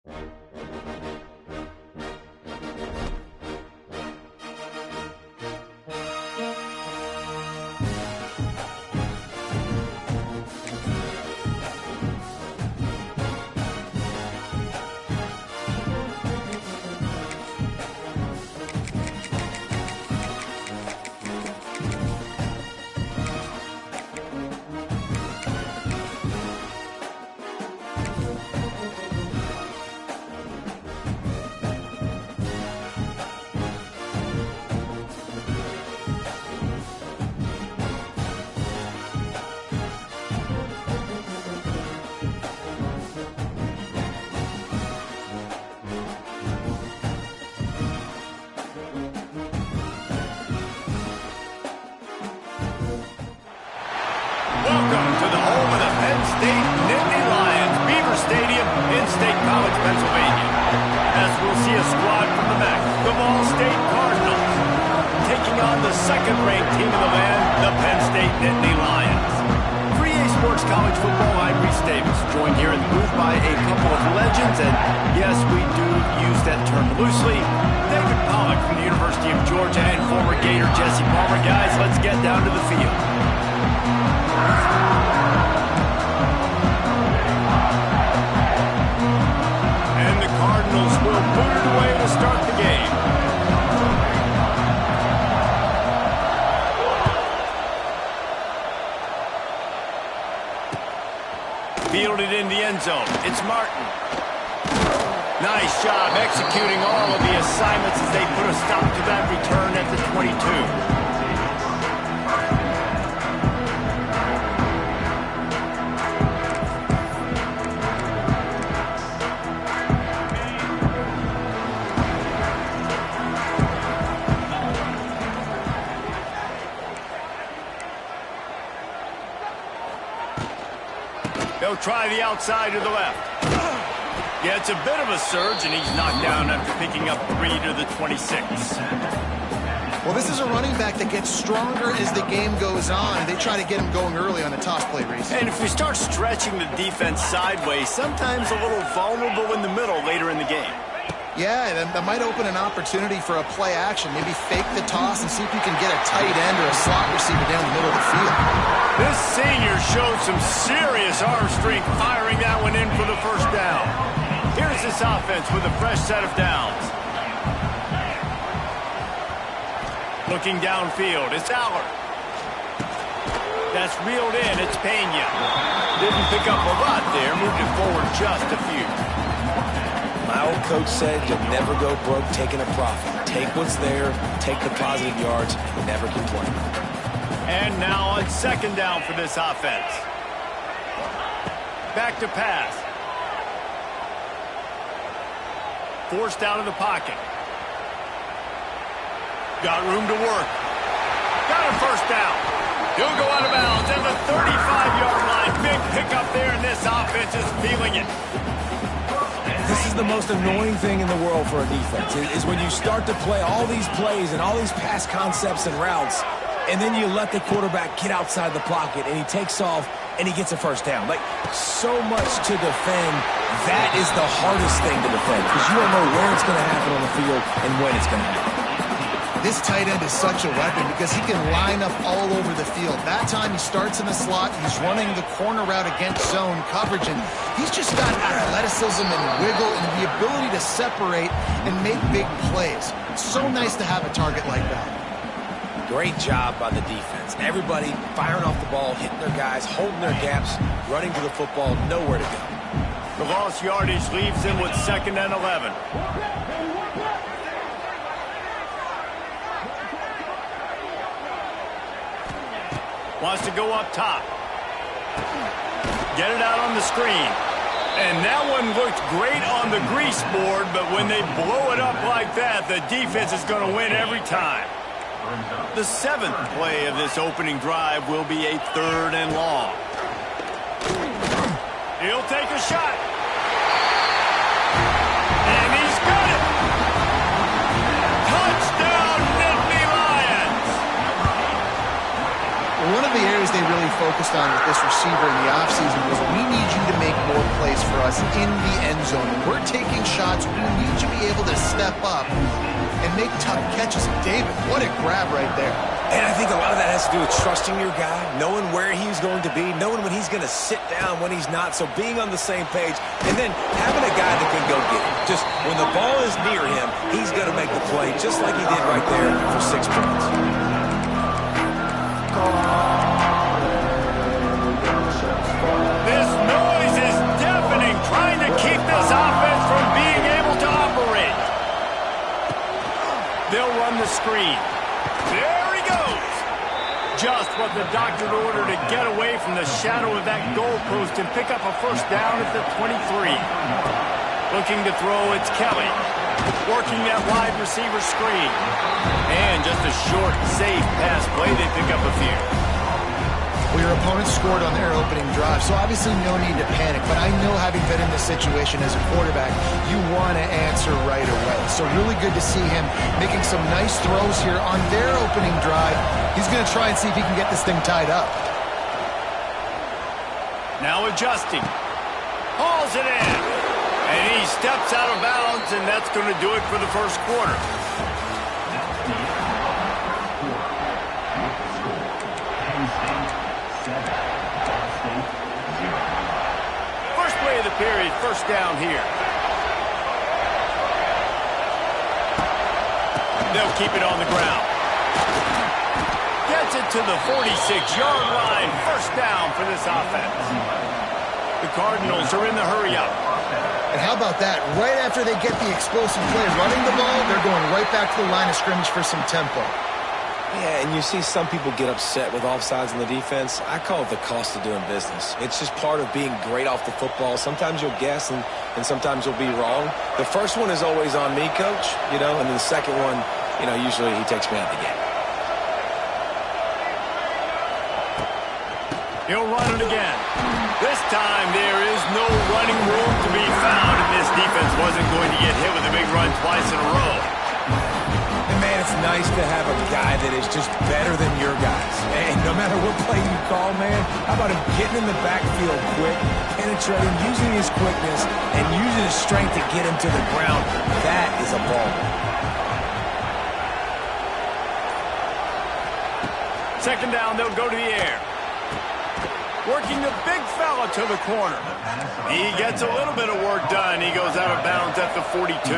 Welcome to the home of the Penn State Nittany Lions, Beaver Stadium in State College, Pennsylvania. As we'll see a squad from the MAC, the Ball State Cardinals, taking on the second-ranked team in the land, the Penn State Nittany Lions. For EA Sports College Football, I'm Reese Davis, joined here in the booth by a couple of legends, and yes, we do use that term loosely. David Pollack from the University of Georgia and former Gator Jesse Palmer. Guys, let's get down to the field. And the Cardinals will put it away to start the game. Fielded in the end zone. It's Martin. Nice job executing all of the assignments as they put a stop to that return at the 22. They'll try the outside to the left. Yeah, it's a bit of a surge, and he's knocked down after picking up 3 to the 26. Well, this is a running back that gets stronger as the game goes on. They try to get him going early on a toss play, Reese. And if we start stretching the defense sideways, sometimes a little vulnerable in the middle later in the game. Yeah, that might open an opportunity for a play action. Maybe fake the toss and see if you can get a tight end or a slot receiver down the middle of the field. This senior showed some serious arm strength firing that one in for the first down. Here's this offense with a fresh set of downs. Looking downfield, it's Aller. That's reeled in, it's Pena. Didn't pick up a lot there, moved it forward just a few. My old coach said you'll never go broke taking a profit. Take what's there, take the positive yards, and never complain. And now on second down for this offense. Back to pass. Forced out of the pocket. Got room to work. Got a first down. He'll go out of bounds at the 35-yard line. Big pickup there, and this offense is feeling it. This is the most annoying thing in the world for a defense, is when you start to play all these plays and all these pass concepts and routes, and then you let the quarterback get outside the pocket, and he takes off, and he gets a first down. Like, so much to defend. That is the hardest thing to defend, because you don't know where it's going to happen on the field and when it's going to happen. This tight end is such a weapon because he can line up all over the field. That time he starts in the slot, he's running the corner route against zone coverage, and he's just got athleticism and wiggle and the ability to separate and make big plays. It's so nice to have a target like that. Great job by the defense. Everybody firing off the ball, hitting their guys, holding their gaps, running to the football, nowhere to go. The lost yardage leaves him with 2nd and 11. Wants to go up top. Get it out on the screen. And that one looked great on the grease board, but when they blow it up like that, the defense is going to win every time. The 7th play of this opening drive will be a 3rd and long. He'll take a shot. And he's got it. Touchdown, Nittany Lions. One of of the areas they really focused on with this receiver in the offseason was, we need you to make more plays for us in the end zone. When we're taking shots, we need you to be able to step up and make tough catches. David, what a grab right there. And I think a lot of that has to do with trusting your guy, knowing where he's going to be, knowing when he's going to sit down, when he's not, so being on the same page, and then having a guy that can go get it. Just when the ball is near him, he's going to make the play, just like he did right there for 6 points. This noise is deafening, trying to keep this offense from being able to operate. They'll run the screen. There he goes. Just what the doctor ordered to get away from the shadow of that goalpost and pick up a first down at the 23. Looking to throw, it's Kelly. Working that wide receiver screen. And just a short, safe pass play. They pick up a few. Well, your opponent scored on their opening drive, so obviously no need to panic. But I know, having been in this situation as a quarterback, you want to answer right away. So really good to see him making some nice throws here on their opening drive. He's going to try and see if he can get this thing tied up. Now adjusting. Hauls it in. And he steps out of bounds, and that's going to do it for the first quarter. First play of the period, first down here. They'll keep it on the ground. Gets it to the 46-yard line. First down for this offense. The Cardinals are in the hurry-up. And how about that? Right after they get the explosive play running the ball, they're going right back to the line of scrimmage for some tempo. Yeah, and you see some people get upset with offsides in the defense. I call it the cost of doing business. It's just part of being great off the football. Sometimes you'll guess, and sometimes you'll be wrong. The first one is always on me, Coach, and then the second one, usually he takes me out of the game. He'll run it again. This time there is no running room to be found, and this defense wasn't going to get hit with a big run twice in a row. And, man, it's nice to have a guy that is just better than your guys. And no matter what play you call, man, how about him getting in the backfield quick, penetrating, using his quickness, and using his strength to get him to the ground. That is a ball. Second down, they'll go to the air. Working the big fella to the corner. He gets a little bit of work done. He goes out of bounds at the 42.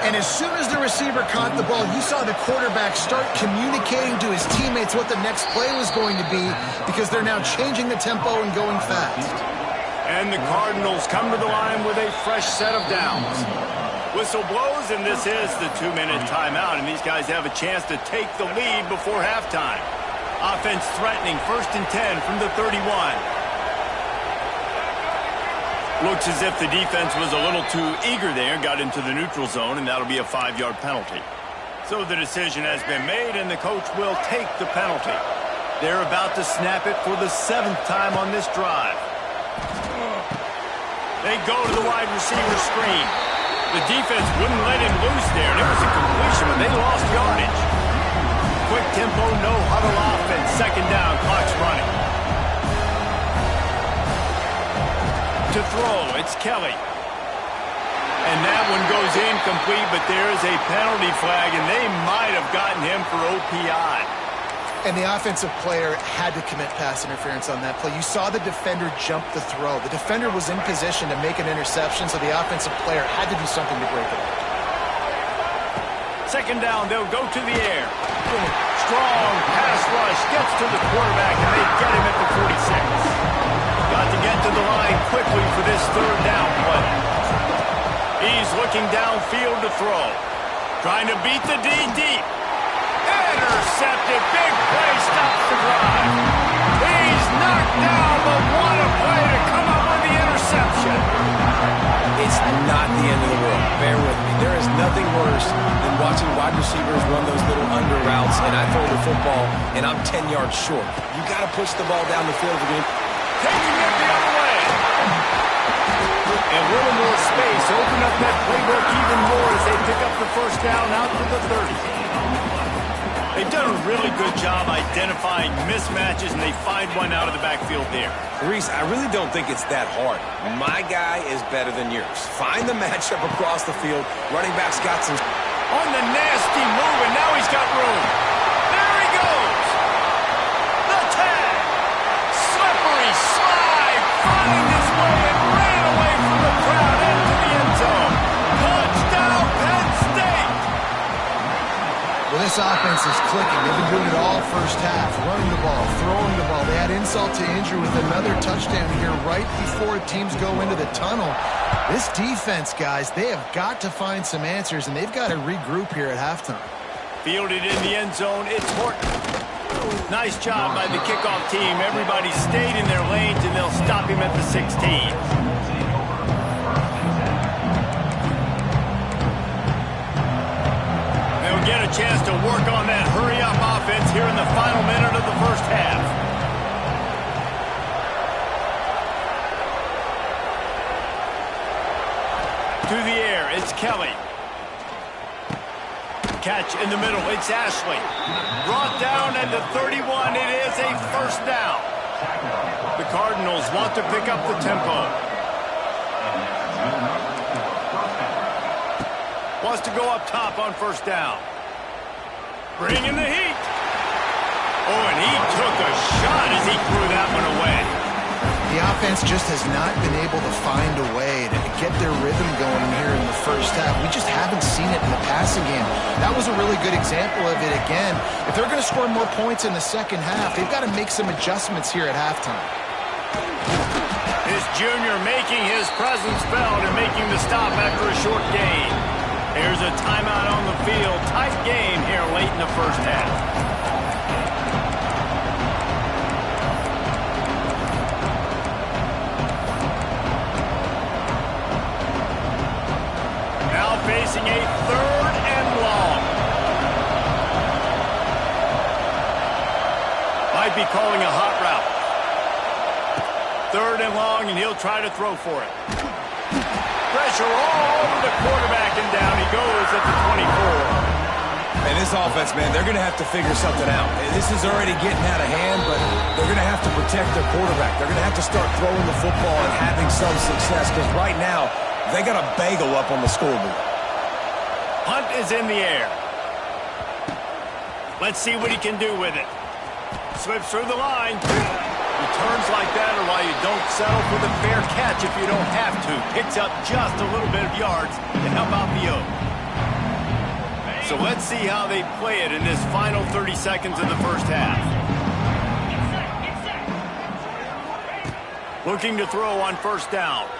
And as soon as the receiver caught the ball, you saw the quarterback start communicating to his teammates what the next play was going to be, because they're now changing the tempo and going fast. And the Cardinals come to the line with a fresh set of downs. Whistle blows, and this is the 2-minute timeout, and these guys have a chance to take the lead before halftime. Offense threatening, 1st and 10 from the 31. Looks as if the defense was a little too eager there, got into the neutral zone, and that'll be a 5-yard penalty. So the decision has been made, and the coach will take the penalty. They're about to snap it for the 7th time on this drive. They go to the wide receiver screen. The defense wouldn't let him loose there, and it was a completion, but they lost yardage. Quick tempo, no huddle offense. Second down, clock's running. To throw, it's Kelly. And that one goes incomplete, but there is a penalty flag, and they might have gotten him for OPI. And the offensive player had to commit pass interference on that play. You saw the defender jump the throw. The defender was in position to make an interception, so the offensive player had to do something to break it up. Second down, they'll go to the air. Strong pass rush, gets to the quarterback, and they get him at the 46. Got to get to the line quickly for this third down play. He's looking downfield to throw. Trying to beat the D deep. Intercepted, big play, stops the drive. He's knocked down, but what a play to come up with the interception. It's not the end of the world. Bear with me. There is nothing worse than watching wide receivers run those little under routes, and I throw the football, and I'm 10 yards short. You got to push the ball down the field again. Taking it the other way. And a little more space. Open up that playbook even more as they pick up the first down out to the 30. They've done a really good job identifying mismatches, and they find one out of the backfield there. Reese, I really don't think it's that hard. My guy is better than yours. Find the matchup across the field. Running back's got some... On the nasty move, and now he's got room. There he goes. The tag. Slippery slide. Finding his way and ran away from the crowd into the end zone. Touchdown, Penn State. Well, this offense is clicking. They've been doing it all first half. Running the ball, throwing the ball. They had insult to injury with another touchdown here right before teams go into the tunnel. This defense, guys, they have got to find some answers, and they've got to regroup here at halftime. Fielded in the end zone, it's Horton. Nice job by the kickoff team. Everybody stayed in their lanes, and they'll stop him at the 16. They'll get a chance to work on that hurry-up offense here in the final minute of the first half. To the air, it's Kelly. Catch in the middle, it's Ashley. Brought down at the 31, it is a first down. The Cardinals want to pick up the tempo. Wants to go up top on first down. Bringing the heat. Oh, and he took a shot as he threw that one away. The offense just has not been able to find a way to get their rhythm going here in the first half. We just haven't seen it in the passing game. That was a really good example of it again. If they're going to score more points in the second half, they've got to make some adjustments here at halftime. This junior making his presence felt and making the stop after a short gain. Here's a timeout on the field. Tight game here late in the first half. Facing a third and long. Might be calling a hot route. Third and long, and he'll try to throw for it. Pressure all over the quarterback, and down he goes at the 24. And this offense, man, they're going to have to figure something out. And this is already getting out of hand, but they're going to have to protect their quarterback. They're going to have to start throwing the football and having some success, because right now, they got a bagel up on the scoreboard. Hunt is in the air. Let's see what he can do with it. Slips through the line. He turns like that, or why you don't settle for the fair catch if you don't have to. Picks up just a little bit of yards to help out the O. So let's see how they play it in this final 30 seconds of the first half. Looking to throw on first down.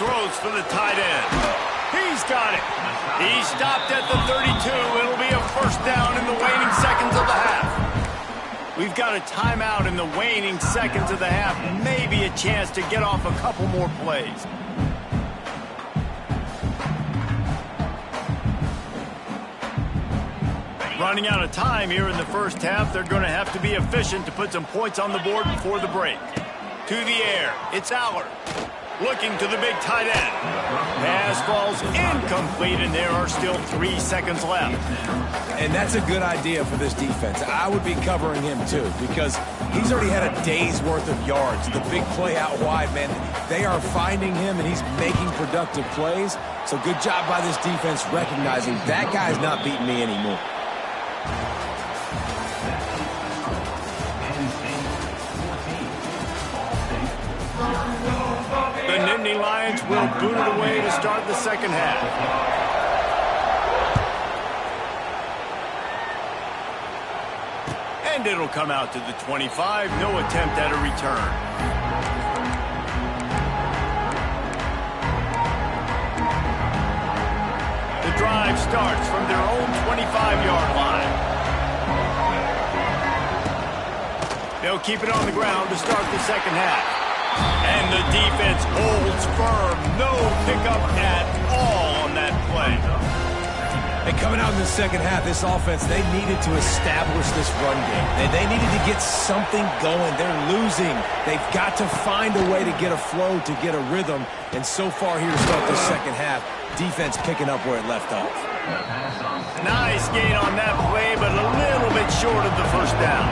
Throws for the tight end. He's got it. He stopped at the 32. It'll be a first down in the waning seconds of the half. We've got a timeout in the waning seconds of the half. Maybe a chance to get off a couple more plays. Running out of time here in the first half. They're going to have to be efficient to put some points on the board before the break. To the air, it's Allard. Looking to the big tight end. Pass falls incomplete, and there are still 3 seconds left. And that's a good idea for this defense. I would be covering him, too, because he's already had a day's worth of yards. The big play out wide, man, they are finding him, and he's making productive plays. So good job by this defense recognizing that guy's not beating me anymore. The Nittany Lions will boot it away to start the second half. And it'll come out to the 25. No attempt at a return. The drive starts from their own 25-yard line. They'll keep it on the ground to start the second half. And the defense holds firm. No pickup at all on that play. And coming out in the second half, this offense, they needed to establish this run game. They needed to get something going. They're losing. They've got to find a way to get a flow, to get a rhythm. And so far here to start this second half, defense picking up where it left off. Nice gain on that play, but a little bit short of the first down.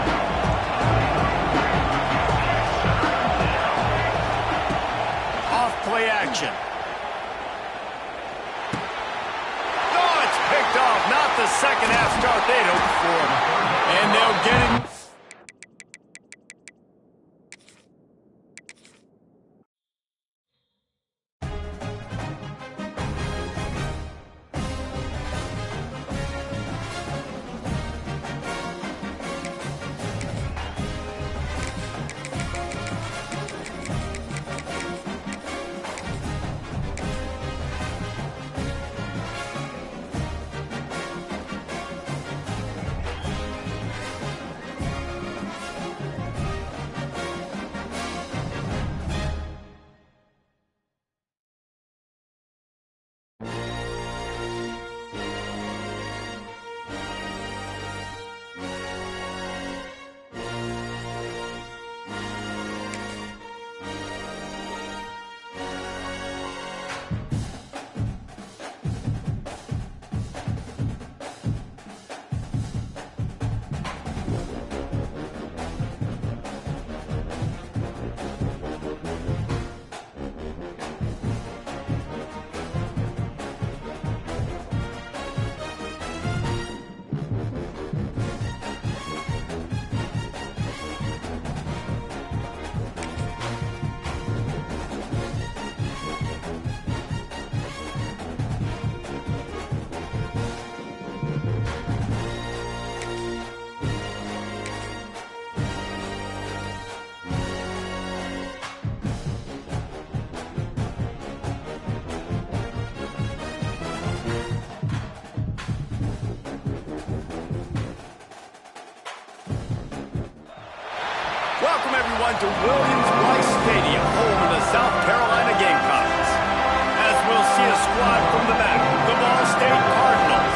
Off play action. Not the second half start they'd hoped for. And they'll get it. Welcome, everyone, to Williams-Brice Stadium, home of the South Carolina Gamecocks. As we'll see a squad from the back, the Ball State Cardinals,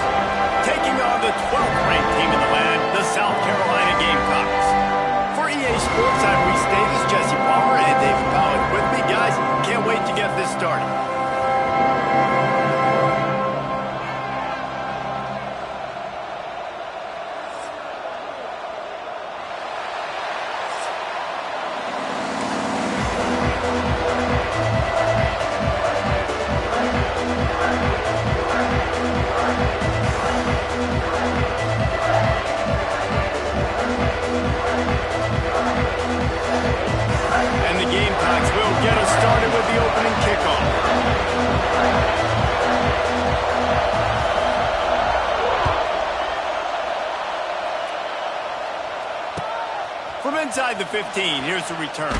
taking on the 12th-ranked team in the land, the South Carolina Gamecocks. For EA Sports, I'm Reese Davis, Jesse Palmer, and David Pollack with me. Guys, can't wait to get this started. From inside the 15, here's the return.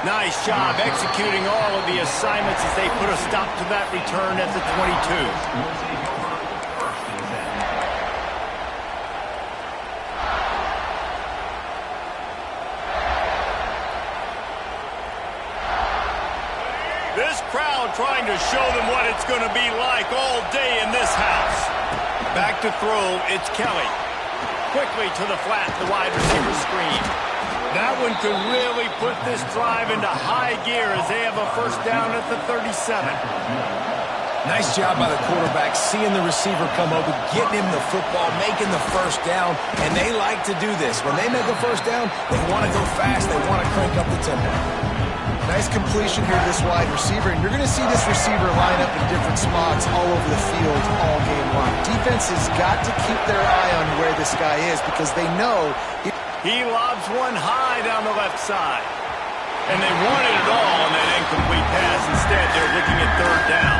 Nice job executing all of the assignments as they put a stop to that return at the 22. This crowd trying to show them what it's going to be like all day in this house. Back to throw, it's Kelly. Quickly to the flat, the wide receiver screen. That one could really put this drive into high gear as they have a first down at the 37. Nice job by the quarterback, seeing the receiver come open, getting him the football, making the first down, and they like to do this. When they make a first down, they want to go fast, they want to crank up the tempo. Nice completion here to this wide receiver, and you're going to see this receiver line up in different spots all over the field all game long. Defense has got to keep their eye on where this guy is because they know he lobs one high down the left side. And they wanted it all on that incomplete pass. Instead, they're looking at third down.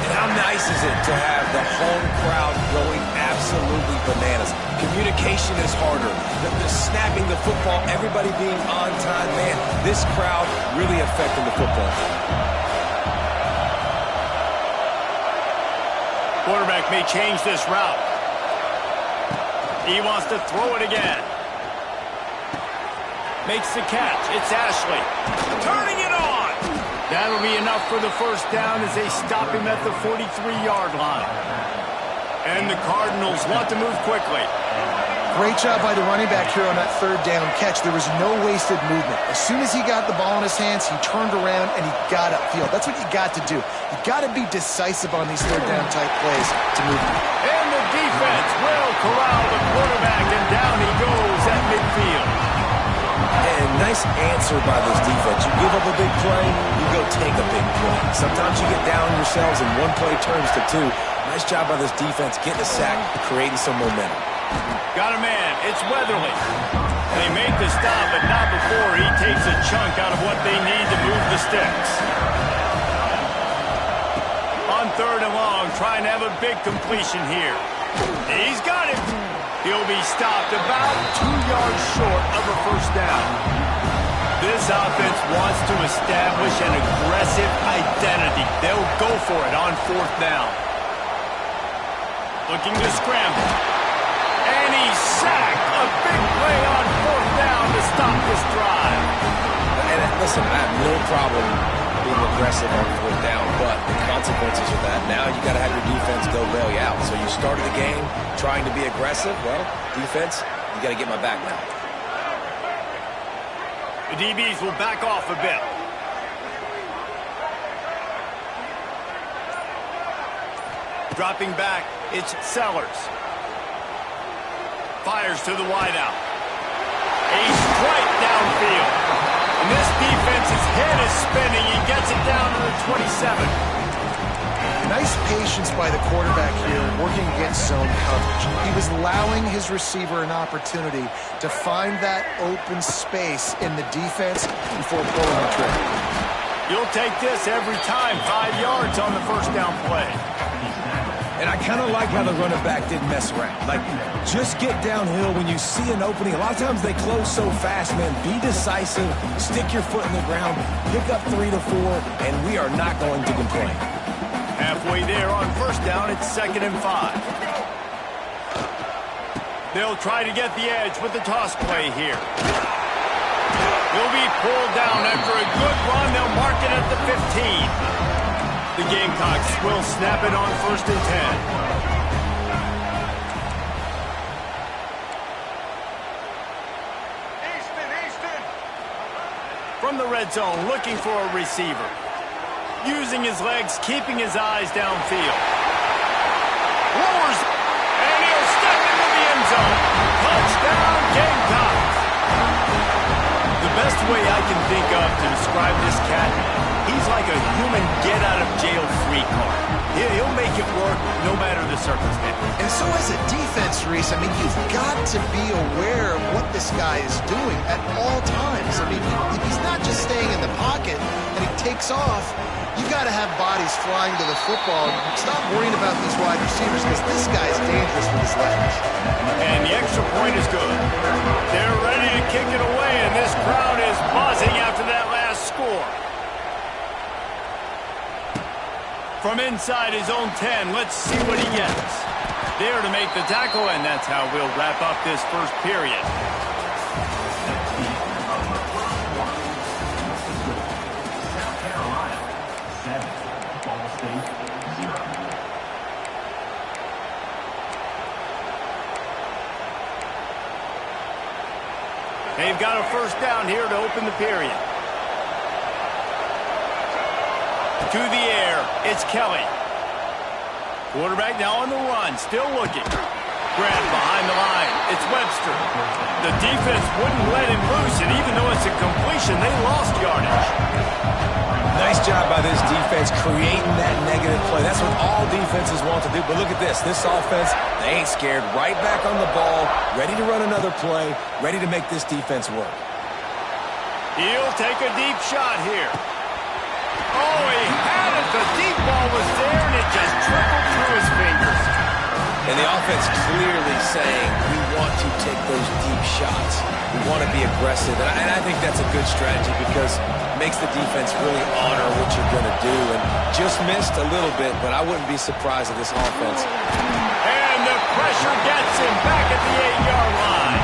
And how nice is it to have the home crowd going absolutely bananas? Communication is harder. The snapping the football, everybody being on time. Man, this crowd really affecting the football. Quarterback may change this route. He wants to throw it again. Makes the catch. It's Ashley. Turning it on. That'll be enough for the first down as they stop him at the 43-yard line. And the Cardinals want to move quickly. Great job by the running back here on that third down catch. There was no wasted movement. As soon as he got the ball in his hands, he turned around and he got upfield. That's what you got to do. You got to be decisive on these third down type plays to move them. And the defense will corral the quarterback, and down he goes at midfield. And nice answer by this defense. You give up a big play, you go take a big play. Sometimes you get down yourselves and one play turns to two. Nice job by this defense getting a sack, creating some momentum. Got a man. It's Weatherly. They make the stop, but not before he takes a chunk out of what they need to move the sticks. On third and long, trying to have a big completion here. He's got it. He'll be stopped about 2 yards short of a first down. This offense wants to establish an aggressive identity. They'll go for it on fourth down. Looking to scramble. And he's sacked. A big play on fourth down to stop this drive. And listen, I have no problem being aggressive on fourth down, but the consequences of that, now you got to have your defense go bail you out. So you started the game trying to be aggressive. Well, defense, you got to get my back now. The DBs will back off a bit. Dropping back, it's Sellers. Fires to the wideout. A strike downfield. And this defense's head is spinning. He gets it down to the 27. Nice patience by the quarterback here working against zone coverage. He was allowing his receiver an opportunity to find that open space in the defense before pulling the trigger. You'll take this every time. 5 yards on the first down play. And I kind of like how the running back didn't mess around. Like, just get downhill when you see an opening. A lot of times they close so fast, man. Be decisive, stick your foot in the ground, pick up 3 to 4, and we are not going to complain. Halfway there on first down, it's 2nd and 5. They'll try to get the edge with the toss play here. He'll be pulled down after a good run. They'll mark it at the 15. The Gamecocks will snap it on 1st and 10. Easton. From the red zone, looking for a receiver. Using his legs, keeping his eyes downfield. Lowers, and he'll step into the end zone. Touchdown, Gamecocks. The best way I can think of to describe this cat, he's like a human get-out-of-jail-free card. He'll make it work no matter the circumstance. And so as a defense, Reese, I mean, you've got to be aware of what this guy is doing at all times. I mean, if he's not just staying in the pocket and he takes off, you've got to have bodies flying to the football. Stop worrying about these wide receivers because this guy's dangerous with his legs. And the extra point is good. They're ready to kick it away, and this crowd is buzzing after that last score. From inside his own 10, let's see what he gets. There to make the tackle, and that's how we'll wrap up this first period. They've got a first down here to open the period. To the air, it's Kelly. Quarterback now on the run, still looking. Grabbed behind the line, it's Webster. The defense wouldn't let him loose, and even though it's a completion, they lost yardage. Nice job by this defense creating that negative play. That's what all defenses want to do. But look at this. This offense, they ain't scared. Right back on the ball, ready to run another play, ready to make this defense work. He'll take a deep shot here. Oh, he had it. The deep ball was there, and it just trickled through his fingers. And the offense clearly saying, we want to take those deep shots. We want to be aggressive. And I think that's a good strategy because it makes the defense really honor what you're going to do. And just missed a little bit, but I wouldn't be surprised at this offense. And the pressure gets him back at the 8-yard line.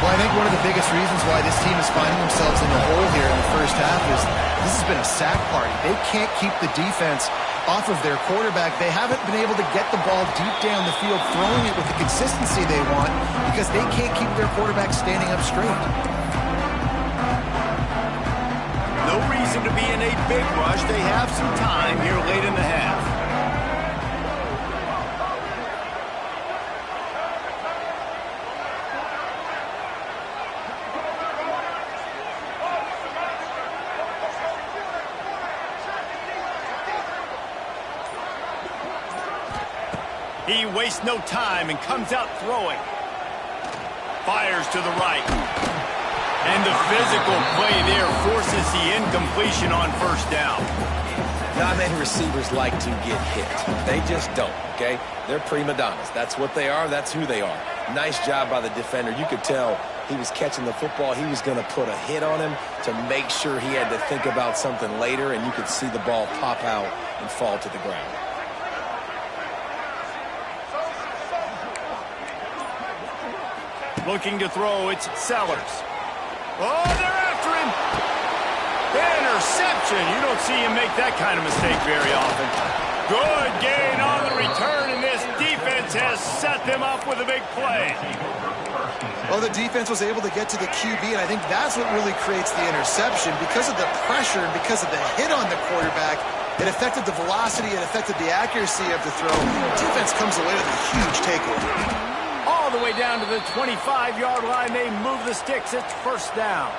Well, I think one of the biggest reasons why this team is finding themselves in the hole here in the first half is this has been a sack party. They can't keep the defense off of their quarterback. They haven't been able to get the ball deep down the field, throwing it with the consistency they want because they can't keep their quarterback standing up straight. No reason to be in a big rush. They have some time here late in the half. He wastes no time and comes out throwing. Fires to the right. And the physical play there forces the incompletion on first down. Not many receivers like to get hit. They just don't, okay? They're prima donnas. That's what they are. That's who they are. Nice job by the defender. You could tell he was catching the football. He was going to put a hit on him to make sure he had to think about something later, and you could see the ball pop out and fall to the ground. Looking to throw, it's Sellers. Oh, they're after him. Interception. You don't see him make that kind of mistake very often. Good gain on the return, and this defense has set them up with a big play. Well, the defense was able to get to the QB, and I think that's what really creates the interception. Because of the pressure and because of the hit on the quarterback, it affected the velocity, it affected the accuracy of the throw. The defense comes away with a huge takeaway. All the way down to the 25-yard line. They move the sticks. It's first down.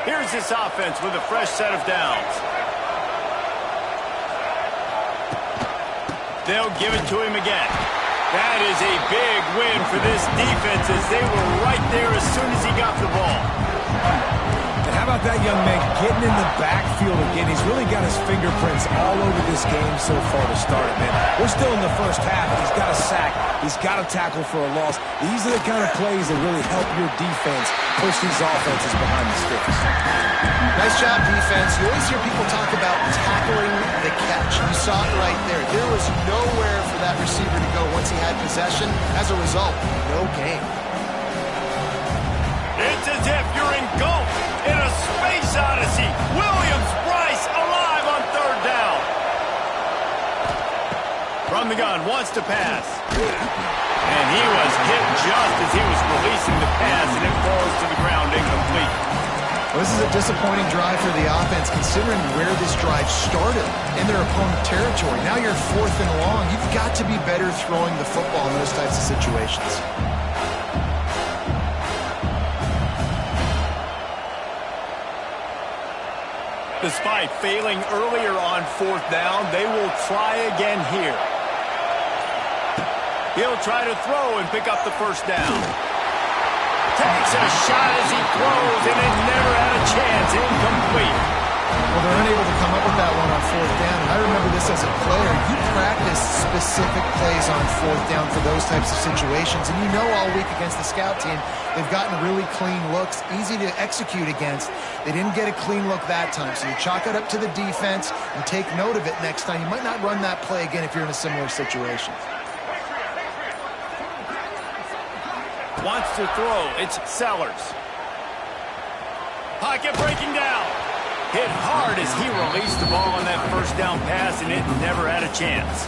Here's this offense with a fresh set of downs. They'll give it to him again. That is a big win for this defense as they were right there as soon as he got the ball. And how about that young man getting in the backfield again? He's really got his fingerprints all over this game so far to start it, man. We're still in the first half. He's got a sack. He's got a tackle for a loss. These are the kind of plays that really help your defense push these offenses behind the sticks. Nice job, defense. You always hear people talk about tackling the catch. You saw it right there. There was nowhere for that receiver to go once he had possession. As a result, no gain. It's as if you're engulfed in a space odyssey. Williams-Brice alive on third down. From the gun, wants to pass. And he was hit just as he was releasing the pass, and it falls to the ground incomplete. Well, this is a disappointing drive for the offense, considering where this drive started in their opponent territory. Now you're 4th and long. You've got to be better throwing the football in those types of situations. Despite failing earlier on 4th down, they will try again here. He'll try to throw and pick up the first down. Takes a shot as he throws, and it never had a chance. Incomplete. Well, they're unable to come up with that one on 4th down. And I remember this as a player. You practice specific plays on 4th down for those types of situations. And you know all week against the scout team, they've gotten really clean looks, easy to execute against. They didn't get a clean look that time. So you chalk it up to the defense and take note of it next time. You might not run that play again if you're in a similar situation. Wants to throw. It's Sellers. Pocket breaking down. Hit hard as he released the ball on that first down pass, and it never had a chance.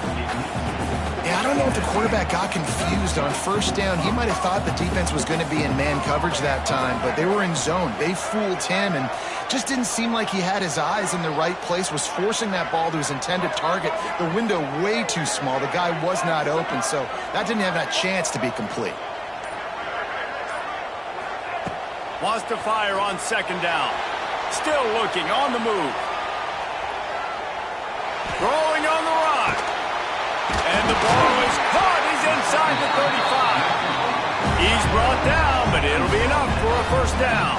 Yeah, I don't know if the quarterback got confused on first down. He might have thought the defense was going to be in man coverage that time, but they were in zone. They fooled him and just didn't seem like he had his eyes in the right place, was forcing that ball to his intended target. The window way too small. The guy was not open, so that didn't have that chance to be complete. Wants to fire on 2nd down. Still looking on the move. Throwing on the run. And the ball is caught. He's inside the 35. He's brought down, but it'll be enough for a first down.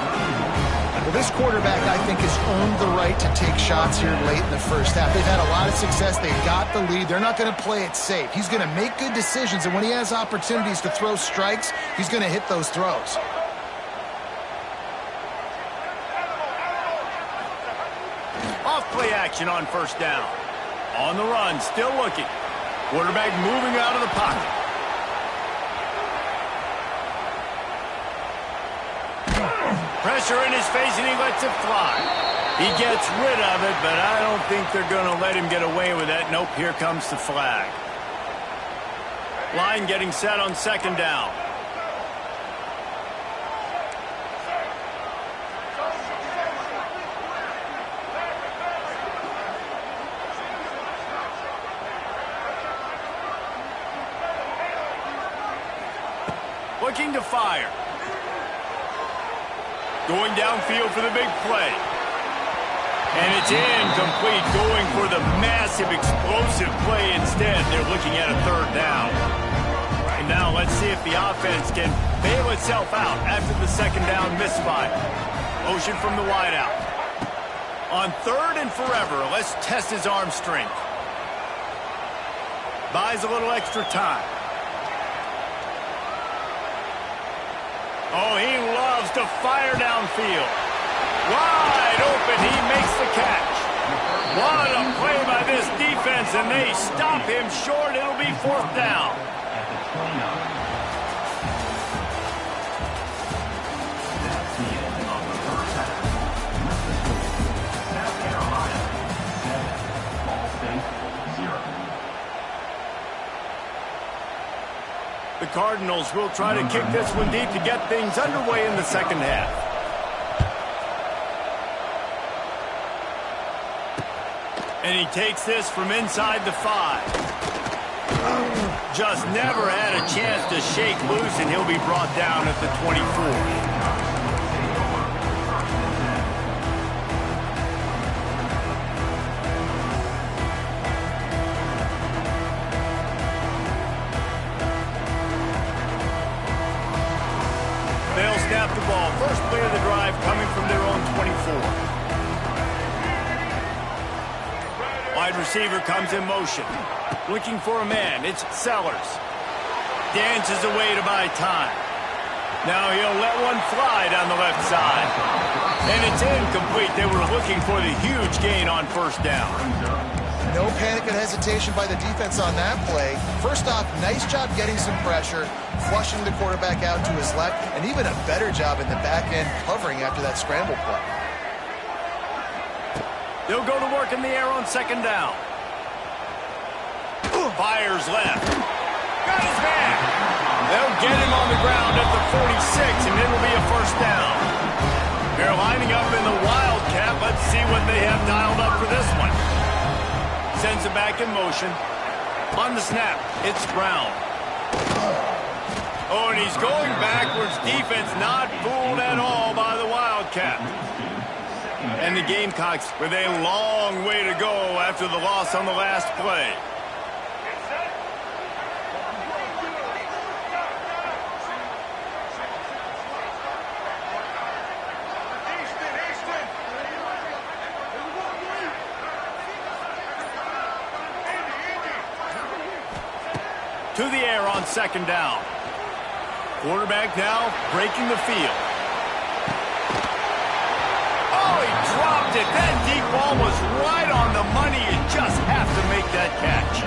Well, this quarterback, I think, has earned the right to take shots here late in the first half. They've had a lot of success. They've got the lead. They're not going to play it safe. He's going to make good decisions, and when he has opportunities to throw strikes, he's going to hit those throws. Off-play action on first down. On the run, still looking. Quarterback moving out of the pocket. Pressure in his face, and he lets it fly. He gets rid of it, but I don't think they're going to let him get away with it. Nope, here comes the flag. Line getting set on second down. Looking to fire. Going downfield for the big play. And it's incomplete, going for the massive explosive play instead. They're looking at a third down. And now let's see if the offense can bail itself out after the second down misfire. Motion from the wideout. On third and forever, let's test his arm strength. Buys a little extra time. Oh, he loves to fire downfield. Wide open, he makes the catch. What a play by this defense, and they stop him short. It'll be fourth down. At the 29. That's the end of the first half. With the score, South Carolina 7, Ball State 0. The Cardinals will try to kick this one deep to get things underway in the second half. And he takes this from inside the 5. Just never had a chance to shake loose, and he'll be brought down at the 24. They'll snap the ball. First play of the drive coming from their own 24. Wide receiver comes in motion. Looking for a man. It's Sellers. Dances away to buy time. Now he'll let one fly down the left side. And it's incomplete. They were looking for the huge gain on first down. No panic and hesitation by the defense on that play. First off, nice job getting some pressure, flushing the quarterback out to his left, and even a better job in the back end covering after that scramble play. They'll go to work in the air on second down. Fires left. Got his man. They'll get him on the ground at the 46, and it'll be a first down. They're lining up in the Wildcat. Let's see what they have dialed up for this one. Sends it back in motion. On the snap, it's Brown. Oh, and he's going backwards. Defense not fooled at all by the Wildcat. And the Gamecocks with a long way to go after the loss on the last play. To the air on second down. Quarterback now breaking the field. Oh, he dropped it. That deep ball was right on the money. You just have to make that catch.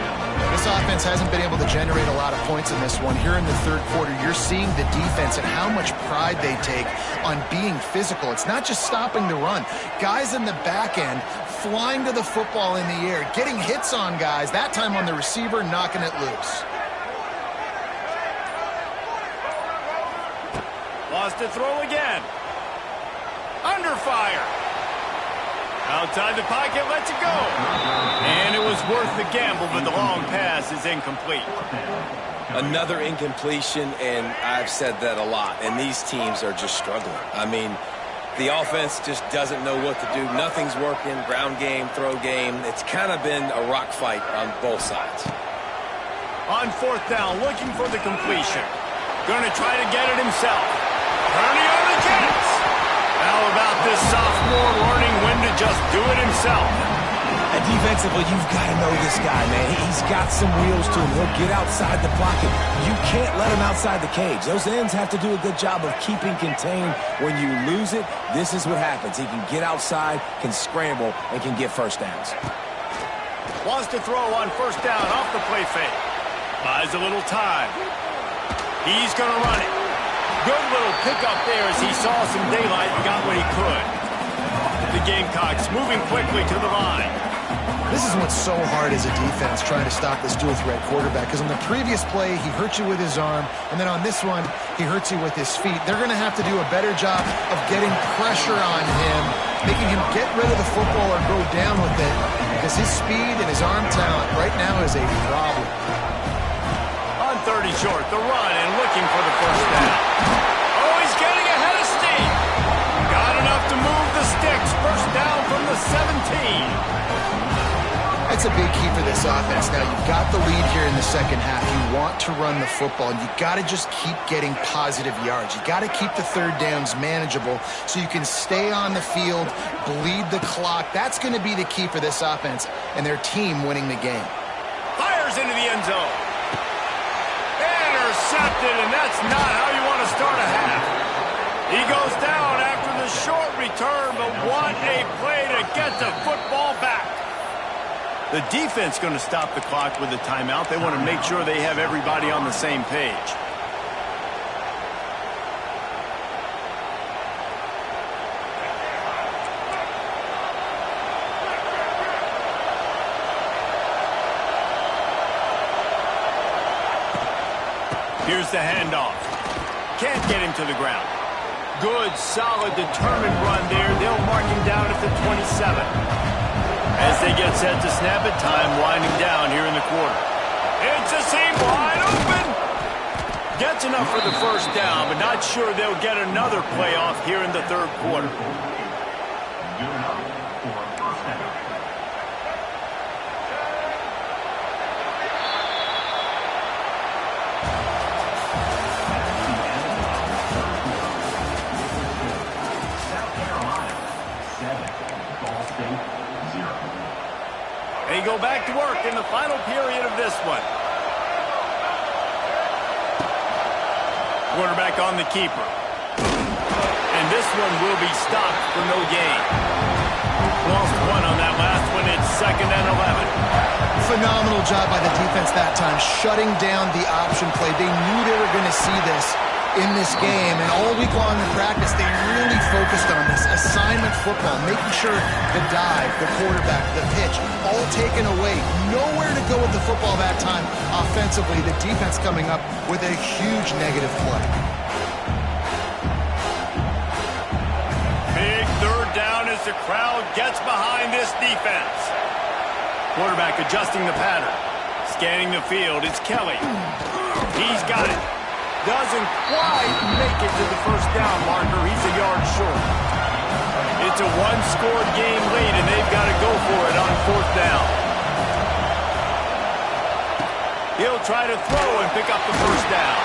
This offense hasn't been able to generate a lot of points in this one. Here in the third quarter, you're seeing the defense and how much pride they take on being physical. It's not just stopping the run. Guys in the back end flying to the football in the air, getting hits on guys, that time on the receiver, knocking it loose. Lost to throw again. Under fire. Outside the pocket, lets it go. And it was worth the gamble, but the long pass is incomplete. Another incompletion, and I've said that a lot, and these teams are just struggling. I mean, the offense just doesn't know what to do. Nothing's working. Ground game, throw game. It's kind of been a rock fight on both sides. On fourth down, looking for the completion. Going to try to get it himself. Purdy on the Jets. How about this sophomore learning when to just do it himself? And defensively, you've got to know this guy, man. He's got some wheels to him. He'll get outside the pocket. You can't let him outside the cage. Those ends have to do a good job of keeping contained. When you lose it, this is what happens. He can get outside, can scramble, and can get first downs. Wants to throw on first down off the play fake. Buys a little time. He's going to run it. Good little pickup there as he saw some daylight and got what he could. The Gamecocks moving quickly to the line. This is what's so hard as a defense, trying to stop this dual-threat quarterback, because on the previous play, he hurt you with his arm, and then on this one, he hurts you with his feet. They're going to have to do a better job of getting pressure on him, making him get rid of the football or go down with it, because his speed and his arm talent right now is a problem. On 30 short, the run and looking for the first down. Oh, he's getting ahead of steam. Got enough to move the sticks. First down from the 17. That's a big key for this offense. Now, you've got the lead here in the second half. You want to run the football, and you got to just keep getting positive yards. You got to keep the third downs manageable so you can stay on the field, bleed the clock. That's going to be the key for this offense and their team winning the game. Fires into the end zone. Intercepted, and that's not how you want to start a half. He goes down after the short return, but what a play to get the football back. The defense going to stop the clock with a timeout. They want to make sure they have everybody on the same page. Here's the handoff. Can't get him to the ground. Good, solid, determined run there. They'll mark him down at the 27. As they get set to snap it, time winding down here in the quarter. It's a seam wide open. Gets enough for the first down, but not sure they'll get another playoff here in the third quarter. Good enough for a first down. South Carolina 7, Ball State 0. They go back to work in the final period of this one. Quarterback on the keeper. And this one will be stopped for no gain. Lost one on that last one. It's 2nd and 11. Phenomenal job by the defense that time, shutting down the option play. They knew they were going to see this in this game, and all week long in practice, they really focused on this assignment football, making sure the dive, the quarterback, the pitch, all taken away. Nowhere to go with the football that time offensively. The defense coming up with a huge negative play. Big third down as the crowd gets behind this defense. Quarterback adjusting the pattern. Scanning the field, it's Kelly. He's got it. Doesn't quite make it to the first down marker. He's a yard short. It's a one-scored game lead, and they've got to go for it on 4th down. He'll try to throw and pick up the first down.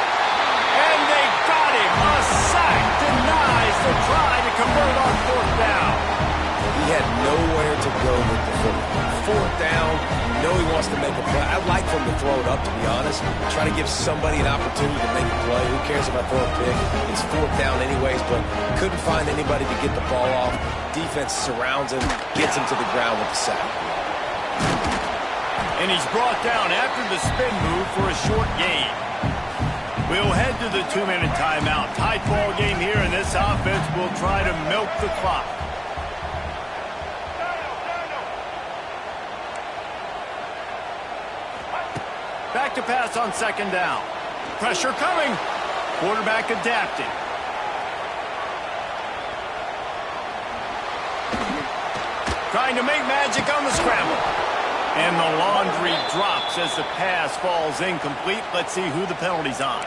And they got him. A sack denies the try to convert on 4th down. He had nowhere to go with the football. 4th down, you know he wants to make a play. I'd like for him to throw it up, to be honest. Try to give somebody an opportunity to make a play. Who cares if I throw a pick? It's 4th down anyways, but couldn't find anybody to get the ball off. Defense surrounds him, gets him to the ground with the sack. And he's brought down after the spin move for a short gain. We'll head to the 2-minute timeout. Tight ball game here, and this offense will try to milk the clock. Back to pass on 2nd down. Pressure coming. Quarterback adapting. Trying to make magic on the scramble. And the laundry drops as the pass falls incomplete. Let's see who the penalty's on.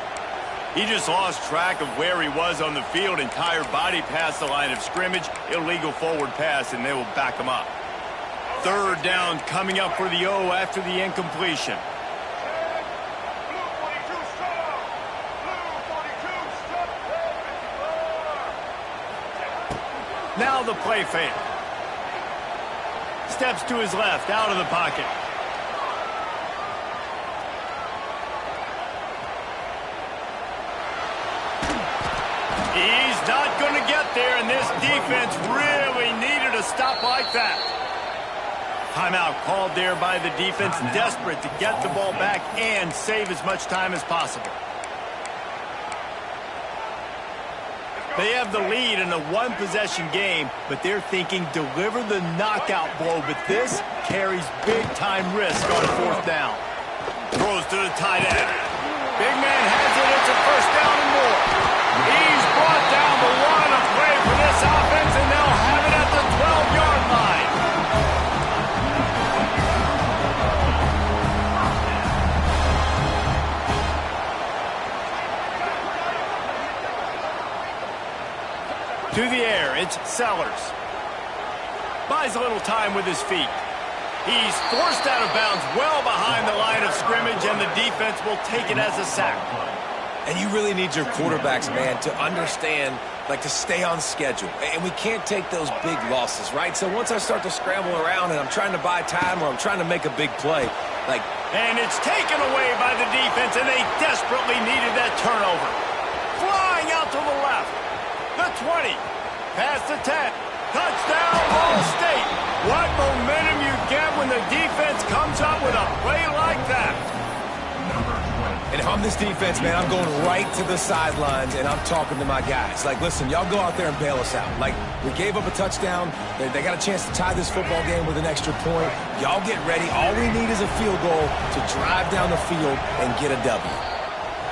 He just lost track of where he was on the field. Entire body past the line of scrimmage. Illegal forward pass, and they will back him up. 3rd down coming up for the O after the incompletion. Now the play fake. Steps to his left, out of the pocket. He's not going to get there, and this defense really needed a stop like that. Timeout called there by the defense, desperate to get the ball back and save as much time as possible. They have the lead in a one-possession game, but they're thinking deliver the knockout blow. But this carries big-time risk on fourth down. Throws to the tight end. Big man has it. It's a first down and more. He's brought down the one of play for this offense, and they'll have it at the 12-yard line. To the air, it's Sellers. Buys a little time with his feet. He's forced out of bounds well behind the line of scrimmage, and the defense will take it as a sack. And you really need your quarterbacks, man, to understand, like, to stay on schedule. And we can't take those big losses, right? So once I start to scramble around and I'm trying to buy time or I'm trying to make a big play, like... And it's taken away by the defense, and they desperately needed that turnover. Flying out to the left. The 20. Past the 10. Touchdown, Ball State. What momentum you get when the defense comes up with a play like that. And if I'm this defense, man, I'm going right to the sidelines, and I'm talking to my guys. Like, listen, y'all go out there and bail us out. Like, we gave up a touchdown. They got a chance to tie this football game with an extra point. Y'all get ready. All we need is a field goal to drive down the field and get a W.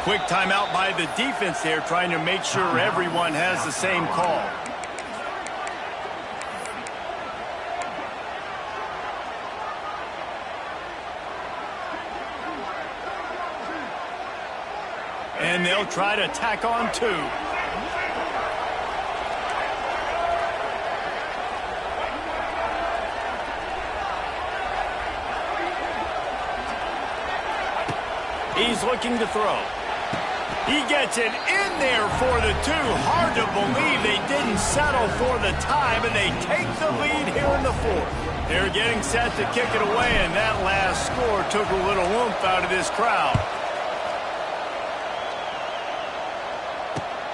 Quick timeout by the defense there, trying to make sure everyone has the same call. And they'll try to tack on two. He's looking to throw. He gets it in there for the two. Hard to believe they didn't settle for the time, and they take the lead here in the fourth. They're getting set to kick it away, and that last score took a little oomph out of this crowd.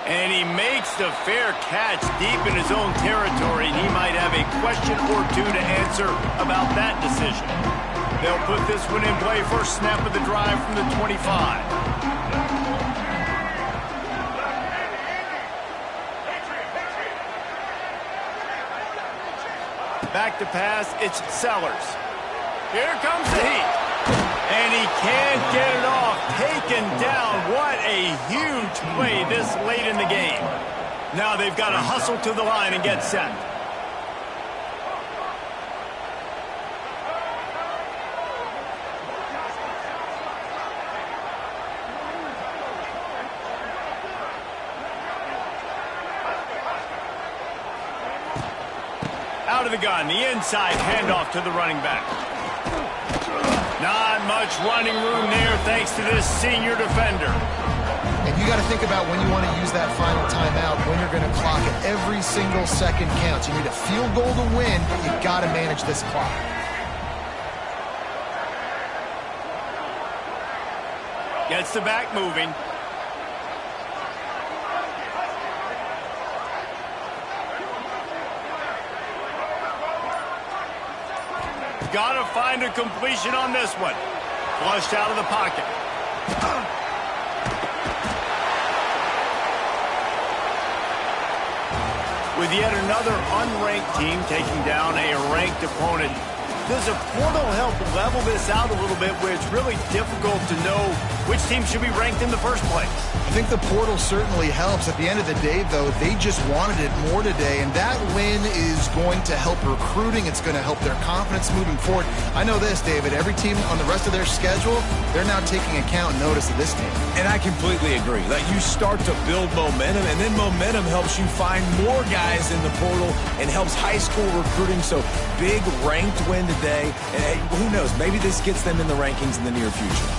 And he makes the fair catch deep in his own territory, and he might have a question or two to answer about that decision. They'll put this one in play. First snap of the drive from the 25. Back to pass, it's Sellers. Here comes the heat. And he can't get it off. Taken down. What a huge play this late in the game. Now they've got to hustle to the line and get set. Out of the gun, the inside handoff to the running back. Not much running room there thanks to this senior defender. And you got to think about when you want to use that final timeout, when you're going to clock it. Every single second counts. You need a field goal to win, but you got to manage this clock. Gets the back moving. Got to find a completion on this one. Flushed out of the pocket. With yet another unranked team taking down a ranked opponent, does a portal help level this out a little bit where it's really difficult to know which team should be ranked in the first place? I think the portal certainly helps. At the end of the day, though, they just wanted it more today, and that win is going to help recruiting. It's going to help their confidence moving forward. I know this, David. Every team on the rest of their schedule, they're now taking account and notice of this team. And I completely agree. Like, you start to build momentum, and then momentum helps you find more guys in the portal and helps high school recruiting. So big ranked win today, and hey, who knows, maybe this gets them in the rankings in the near future.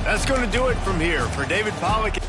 That's going to do it from here for David Pollack.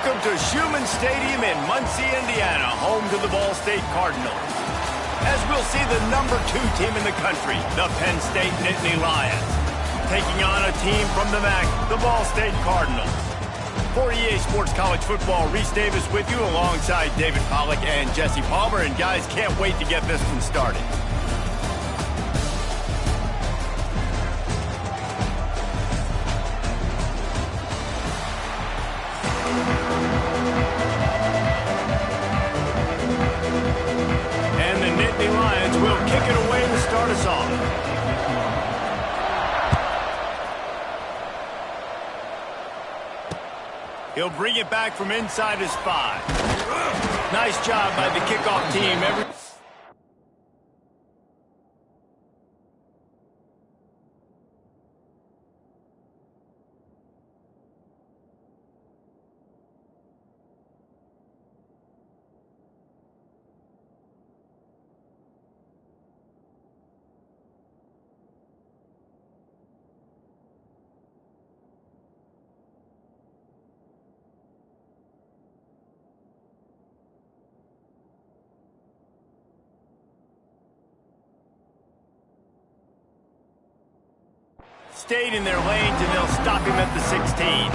Welcome to Schumann Stadium in Muncie, Indiana, home to the Ball State Cardinals. As we'll see the #2 team in the country, the Penn State Nittany Lions, taking on a team from the MAC, the Ball State Cardinals. For EA Sports College Football, Reese Davis with you alongside David Pollack and Jesse Palmer. And guys, can't wait to get this one started. And the Nittany Lions will kick it away to start us off. He'll bring it back from inside his 5. Nice job by the kickoff team. Stayed in their lanes, and they'll stop him at the 16.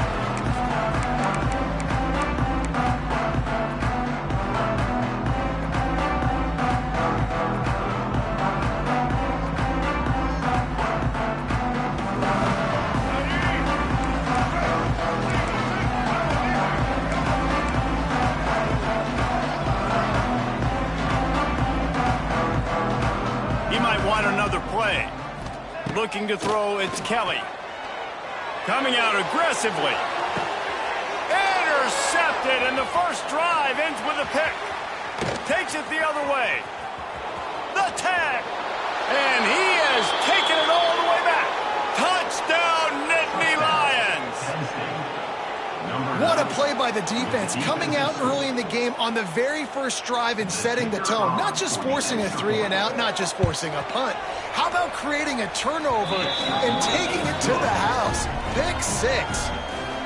He might want another play. Looking to throw, it's Kelly. Coming out aggressively. Intercepted, and the first drive ends with a pick. Takes it the other way. The tag. And he has taken it all the way back. Touchdown, Nittany Lions. What a play by the defense, coming out early in the game on the very first drive and setting the tone. Not just forcing a 3 and out, not just forcing a punt. How about creating a turnover and taking it to the house? Pick 6.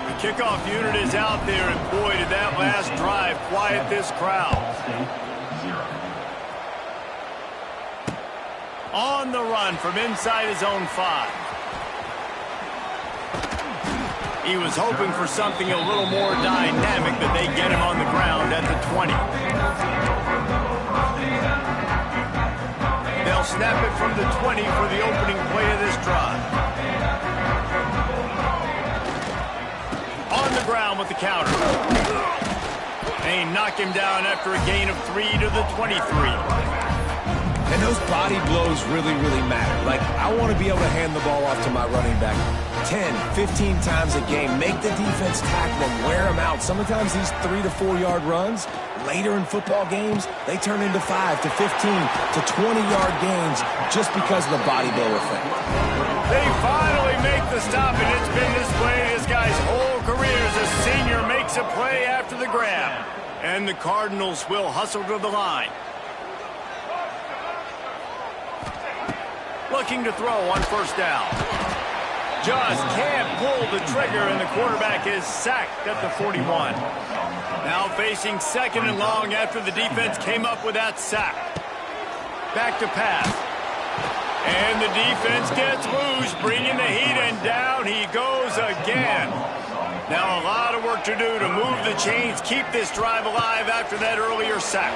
The kickoff unit is out there, and boy, did that last drive quiet this crowd. On the run from inside his own 5. He was hoping for something a little more dynamic, but they get him on the ground at the 20. They'll snap it from the 20 for the opening play of this drive. On the ground with the counter. They knock him down after a gain of 3 to the 23. And those body blows really, really matter. Like, I want to be able to hand the ball off to my running back 10, 15 times a game. Make the defense tackle them, wear them out. Sometimes these 3 to 4 yard runs, later in football games, they turn into 5 to 15 to 20-yard gains just because of the body blow effect. They finally make the stop, and it's been this way this guy's whole career as a senior makes a play after the grab. And the Cardinals will hustle to the line. Looking to throw on first down. Just can't pull the trigger, and the quarterback is sacked at the 41. Now facing 2nd and long after the defense came up with that sack. Back to pass. And the defense gets loose, bringing the heat, and down he goes again. Now a lot of work to do to move the chains, keep this drive alive after that earlier sack.